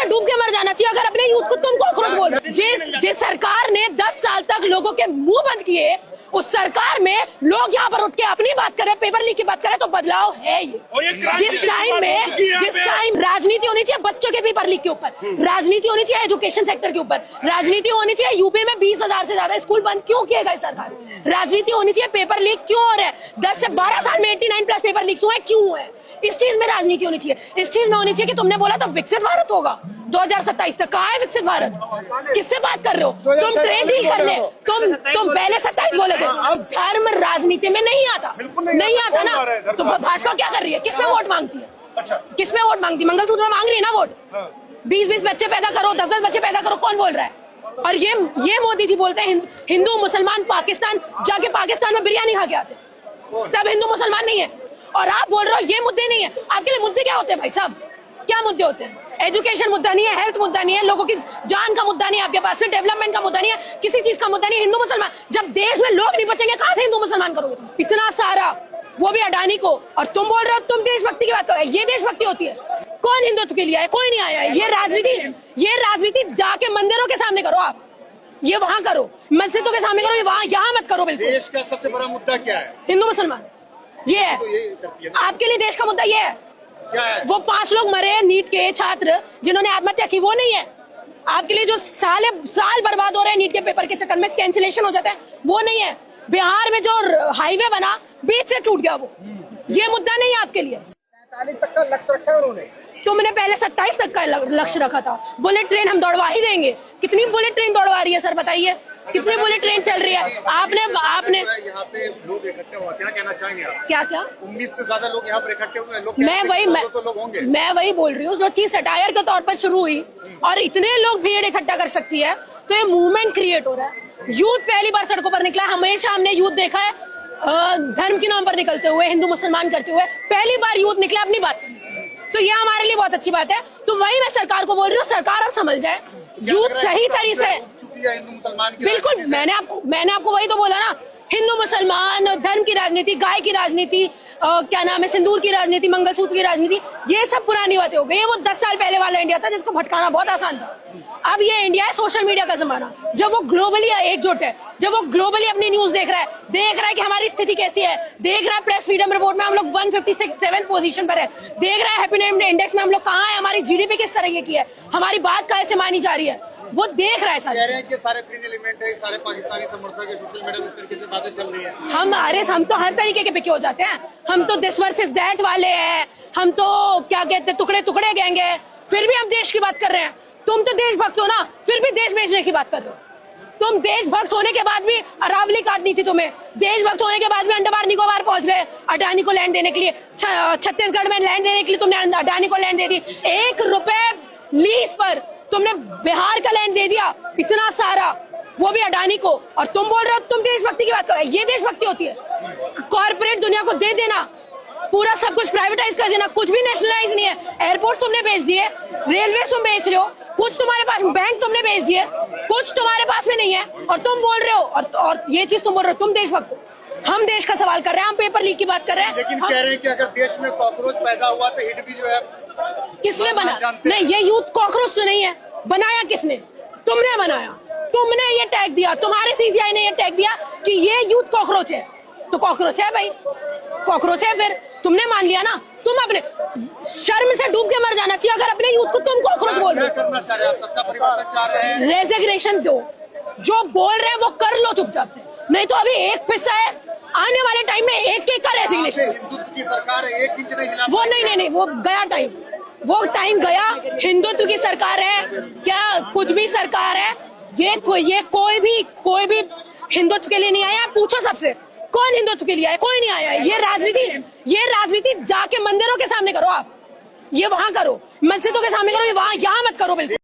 से डूब के मर जाना चाहिए अगर अपने यूथ को तुम कॉकरोच बोल। जिस सरकार ने 10 साल तक लोगों के मुंह बंद किए, उस सरकार में लोग यहाँ पर उठ के अपनी बात करें, पेपर लीक की बात करें, तो बदलाव है ये। जिस टाइम राजनीति होनी चाहिए बच्चों के पेपर लीक के ऊपर, राजनीति होनी चाहिए एजुकेशन सेक्टर के ऊपर, राजनीति होनी चाहिए यूपी में 20,000 से ज्यादा स्कूल बंद क्यों किए गए सरकार, राजनीति होनी चाहिए पेपर लीक क्यों हो रहा है, 10 से 12 साल में 89+ पेपर लीक हुए क्यों हुए। इस चीज में राजनीति होनी चाहिए। इस चीज में होनी चाहिए कि तुमने बोला तो विकसित भारत होगा 2027 तक। कहाँ है विकसित भारत? किससे बात कर रहे हो तुम? ट्रेन डील कर ले। तुम पहले 27 बोले थे। धर्म राजनीति में नहीं आता ना। तो भाजपा क्या कर रही है? किसमें वोट मांगती है? किसमें वोट मांगती है? मंगलसूत्र मांग रही है ना वोट। 20-20 बच्चे पैदा करो, 10-10 बच्चे पैदा करो, कौन बोल रहा है? और ये मोदी जी बोलते हैं हिंदू मुसलमान पाकिस्तान जाके पाकिस्तान में बिरयानी खा के आते, तब हिंदू मुसलमान नहीं है। और आप बोल रहे हो ये मुद्दे नहीं है। आपके लिए मुद्दे क्या होते हैं भाई साहब? क्या मुद्दे होते हैं? एजुकेशन मुद्दा नहीं है, हेल्थ मुद्दा नहीं है, लोगों की जान का मुद्दा नहीं है आपके पास, फिर डेवलपमेंट का मुद्दा नहीं है, किसी चीज का मुद्दा नहीं है। हिंदू मुसलमान, जब देश में लोग नहीं बचेंगे कहां से हिंदू मुसलमान करोगे तुम? इतना सारा, वो भी अडानी को, और तुम बोल रहे हो तुम देशभक्ति की बात करो। ये देशभक्ति होती है? कौन हिंदुत्व के लिए आया? कोई नहीं आया है। ये राजनीति जाके मंदिरों के सामने करो आप, ये वहां करो, मस्जिदों के सामने करो, ये वहां, यहाँ मत करो। बिल्कुल देश का सबसे बड़ा मुद्दा क्या है? हिंदू मुसलमान। ये है आपके लिए देश का मुद्दा। ये है क्या है? वो 5 लोग मरे नीट के छात्र जिन्होंने आत्महत्या की, वो नहीं है आपके लिए। जो साल बर्बाद हो रहे हैं नीट के पेपर के चक्कर में, कैंसिलेशन हो जाता है, वो नहीं है। बिहार में जो हाईवे बना बीच से टूट गया, वो ये मुद्दा नहीं है आपके लिए। 47 तक का लक्ष्य रखा है उन्होंने। तुमने पहले 27 तक का लक्ष्य रखा था। बुलेट ट्रेन हम दौड़वा ही देंगे। कितनी बुलेट ट्रेन दौड़वा रही है सर, बताइए कितनी बुलेट ट्रेन चल रही है? आपने यहाँ पे लोग इकट्ठे हुए, क्या कहना चाहेंगे आप? क्या 19 से ज्यादा लोग यहाँ पर इकट्ठे हुए हैं। मैं वही बोल रही हूँ, जो चीज सटायर के तौर पर शुरू हुई और इतने लोग भीड़ इकट्ठा कर सकती है, तो ये मूवमेंट क्रिएट हो रहा है। यूथ पहली बार सड़कों पर निकला। हमेशा हमने यूथ देखा है धर्म के नाम पर निकलते हुए, हिंदू मुसलमान करते हुए, पहली बार यूथ निकले अपनी बात करने। तो ये हमारे लिए बहुत अच्छी बात है। तो वही मैं सरकार को बोल रही हूँ, सरकार अब समझ जाए, यूथ सही तरीके से। हिंदू मुसलमान बिल्कुल, मैंने आपको वही तो बोला ना, हिंदू मुसलमान, धर्म की राजनीति, गाय की राजनीति, क्या नाम है, सिंदूर की राजनीति, मंगलसूत्र की राजनीति, ये सब पुरानी बातें हो गई है। वो 10 साल पहले वाला इंडिया था जिसको भटकाना बहुत आसान था। अब ये इंडिया है सोशल मीडिया का जमाना, जब वो ग्लोबली एकजुट है, जब वो ग्लोबली अपनी न्यूज देख रहा है कि हमारी स्थिति कैसी है, देख रहा है प्रेस फ्रीडम रिपोर्ट में हम लोग 157 पोजीशन पर है, देख रहा है हैप्पीनेस इंडेक्स में हम लोग कहाँ है, हमारी जीडीपी किस तरह की है, हमारी बात कैसे मानी जा रही है, वो देख रहा है। कह रहे हैं कि सारे फ्रिंज एलिमेंट है, सारे पाकिस्तानी समर्थक है, सोशल मीडिया में इस तरीके से बातें चल रही है। हम तो हर तरीके के पिके हो जाते हैं। हम तो दिस वर्सेस दैट वाले हैं, हम तो क्या कहते हैं टुकड़े टुकड़े गैंग है, फिर भी हम देश की बात कर रहे हैं। तुम तो देशभक्त हो ना, फिर भी देश बेचने की बात कर रहे हो। तुम देशभक्त होने के बाद भी अरावली काटनी थी तुम्हें, देशभक्त होने के बाद भी अंडमान निकोबार पहुंच गए अडानी को लैंड देने के लिए, छत्तीसगढ़ में लैंड देने के लिए तुमने अडानी को लैंड दे दी। 1 रुपए लीज पर तुमने बिहार का लैंड दे दिया, इतना सारा, वो भी अडानी को। और तुम बोल रहे हो तुम देशभक्ति की बात कर रहे हो। ये देशभक्ति होती है? कॉर्पोरेट दुनिया को दे देना, पूरा सब कुछ प्राइवेटाइज कर देना, कुछ भी नेशनलाइज नहीं है। एयरपोर्ट तुमने बेच दिए, रेलवे तुम बेच रहे हो, कुछ तुम्हारे पास, बैंक तुमने बेच दिए, कुछ तुम्हारे पास में नहीं है, और तुम बोल रहे हो, और ये चीज तुम बोल रहे हो तुम देशभक्त हो। हम देश का सवाल कर रहे हैं, हम पेपर लीक की बात कर रहे हैं। लेकिन कह रहे हैं कि अगर देश में कॉकरोच पैदा हुआ तो हिट भी जो है किसने बना? नहीं, ये यूथ कॉकरोच तो नहीं है। बनाया किसने? तुमने बनाया, तुमने ये टैग दिया, तुम्हारे सीसीआई ने ये टैग दिया कि ये यूथ कॉकरोच है। तो कॉकरोच है भाई, कॉकरोच है, फिर तुमने मान लिया ना। तुम अपने शर्म से डूब के मर जाना चाहिए अगर अपने यूथ को तुम कॉकरोच बोल रहे हो। रेजिग्नेशन दो, जो बोल रहे हैं वो कर लो चुपचाप से, नहीं तो अभी एक पिस्सा है, आने वाले टाइम में एक का रेजिग्नेशन। हिंदुत्व की सरकार है, 1 इंच नहीं हिला। वो नहीं, वो गया टाइम, वो टाइम गया। हिंदुत्व की सरकार है क्या? कुछ भी सरकार है, ये कोई भी हिंदुत्व के लिए नहीं आया। पूछो सबसे, कौन हिंदुत्व के लिए आया? कोई नहीं आया। ये राजनीति जाके मंदिरों के सामने करो आप, ये वहां करो, मस्जिदों के सामने करो, ये वहां, यहाँ मत करो। बिल्कुल।